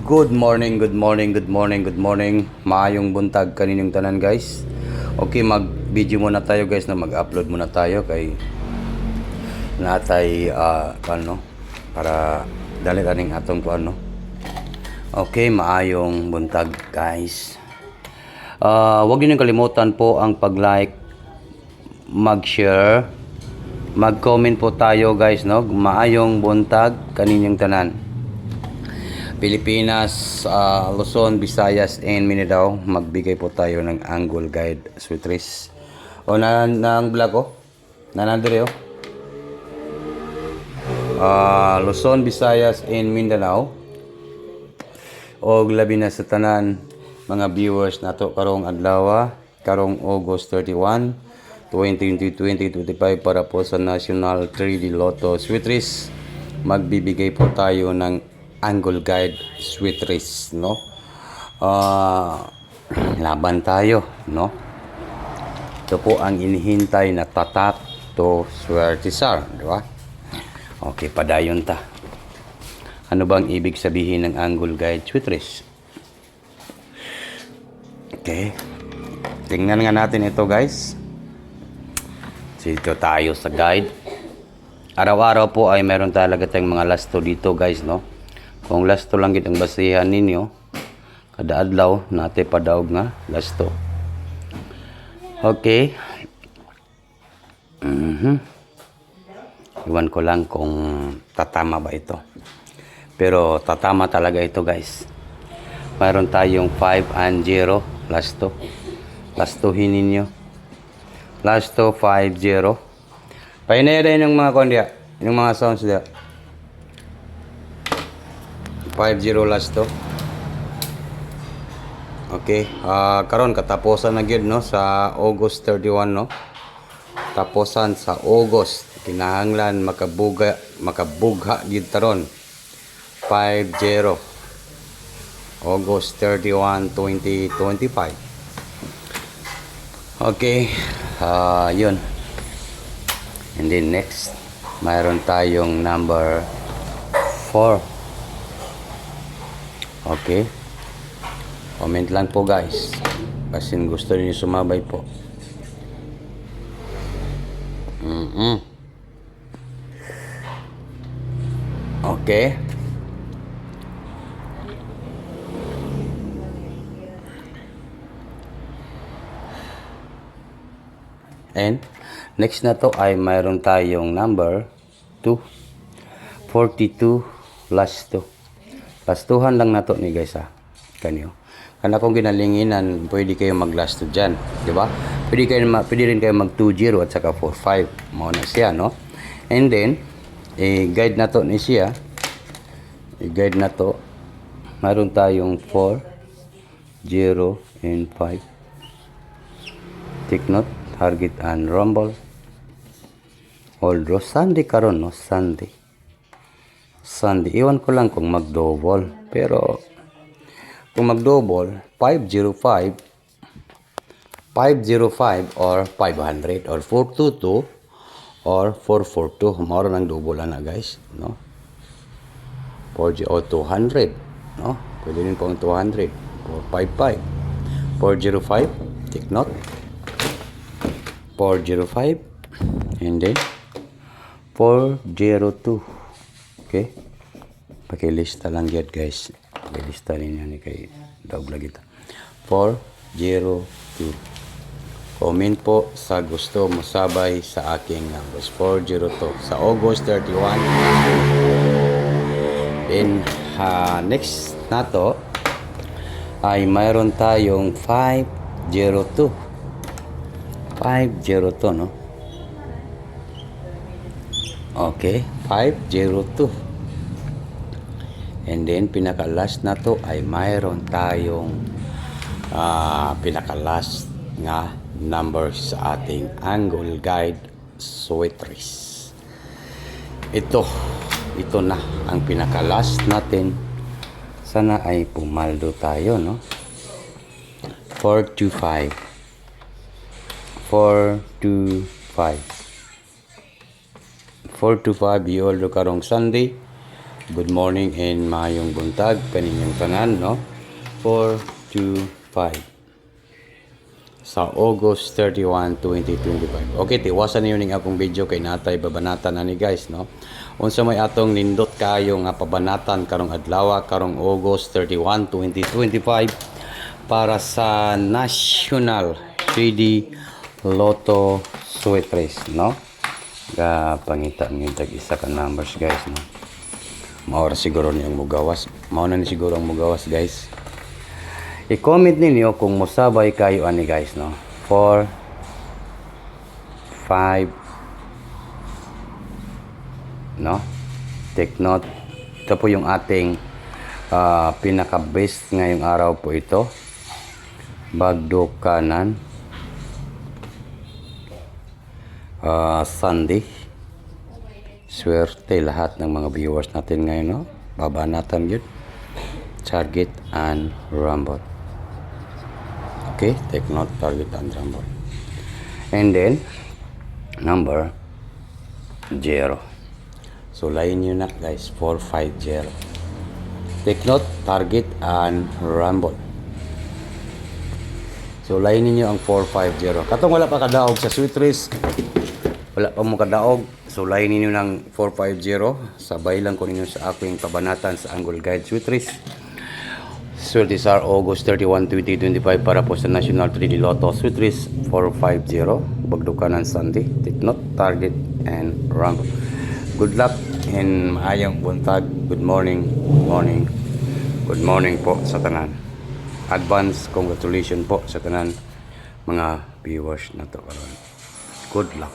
Good morning, good morning, good morning, good morning. Maayong buntag kaninyong tanan, guys. Okay, mag-video muna tayo, guys, na mag-upload muna tayo kay natay para dali kaning atong kuano. Okay, maayong buntag, guys. Huwag niyo kalimutan po ang pag-like, mag-share, mag-comment po tayo, guys, no? Maayong buntag kaninyong tanan. Pilipinas, Luzon, Visayas, and Mindanao, magbigay po tayo ng angle guide sweaters. O nang vlog ko? Nanandere Luzon, Visayas, and Mindanao. O labi na sa tanan mga viewers nato karong adlaw, karong August 31, 2025 para po sa National 3D Lotto sweaters. Magbibigay po tayo ng angle guide sweaters, no? Laban tayo, no? Ito po ang inihintay na tatak to swertisar, di ba? Okay, padayon ta. Ano bang ibig sabihin ng angle guide sweaters? Okay. Tingnan nga natin ito, guys. Dito tayo sa guide. Araw-araw po ay meron talaga tayong mga lasto dito, guys, no? Kung lasto lang gid ang basihan ninyo, kada adlaw nate padaog nga lasto. Okay. Iwan ko lang kung tatama ba ito. Pero tatama talaga ito, guys. Mayroon tayong 5 and 0 lasto. Lastuhin ninyo. Lasto 5-0. Painaya rin yung mga kondya, yung mga sounds dia. 5-0 lasto. Okay, karon katapusan na gyud, no, sa August 31, no. Tapusan sa August, kinahanglan makabugha gyud taron. 5-0. August 31, 2025. Okay, yun. And then next, mayroon tayong number 4. Okay. Comment lang po, guys. Kasi gusto niyo sumabay po. Okay. And next na to ay mayroon tayong number 2. 42 last 2. Lastuhan lang nato ni, guys, kanyo. Kana kung ginalinginan, pwede kayo maglasto dyan, di ba? Pwede rin kayo mag 2-0 at saka 4-5. Mao na siya, no? And then, guide na to ni siya. I-guide na to. Mayroon tayong 4, 0, and 5. Take note, target and rumble. Although Sunday karon, no? Sunday. Iwan ko lang kung mag-double. Pero kung mag-double, 505 or 500 or 422 or 442. Maro nang double na, guys, no? 4 or 200, no? Pwede rin pong 200 or 55. 405, take note. 405 and then 402. Okay? Pakilista lang yan, guys. Pakilista ninyo ni kay daog lagi ito. 402. Comment po sa gusto mo sabay sa aking numbers. 402 sa August 31. Then next na to ay mayroon tayong 502. 502, no? Okay, 502. And then pinaka-last na to ay mayroon tayong pinaka-last nga number sa ating angle guide sweaters. Ito na ang pinaka-last natin. Sana ay pumaldo tayo, no? 425. 425 425 yoldo karong Sunday Good morning and maayong buntag kaninyong tanan, no? 4 to 5 sa August 31, 2025. Okay, tiwasan niyo ning akong video kay natay babanatan ani guys, no? Unsa may atong nindot kayo nga pabanatan karong adlaw karong August 31, 2025 para sa National 3D Lotto Sweet Race, no? Pangita niyo tag isa ka numbers guys, no? Maura siguro niyang mugawas. Mauna ni siguro ang mugawas guys. I-comment ninyo kung musabay kayo ani guys, no? 4 5 no? Take note. Ito po yung ating pinaka-best ngayong araw po ito. Bagdo kanan. Sunday. Swerte lahat ng mga viewers natin ngayon, no? Babanatan yun. Target and rumble. Okay, take note, target and rumble. And then, number 0. So, layin nyo na guys, 450. Take note, target and rumble. So, layin niyo ang 450. Katong wala pa kadaog sa sweet race. Wala pa mo kadaog. So, layin ninyo ng 450. Sabay lang ko ninyo sa aking pabanatan sa Angle Guide Sweet Race. This are August 31, 2025 para po sa National 3D Lotto Sweet Race 450. Bagdukanan Sunday. Take note, target, and rumble. Good luck and maayong buntag. Good morning. Good morning. Good morning po sa tanan. Advance congratulations po sa tanan mga viewers na to karon. Good luck.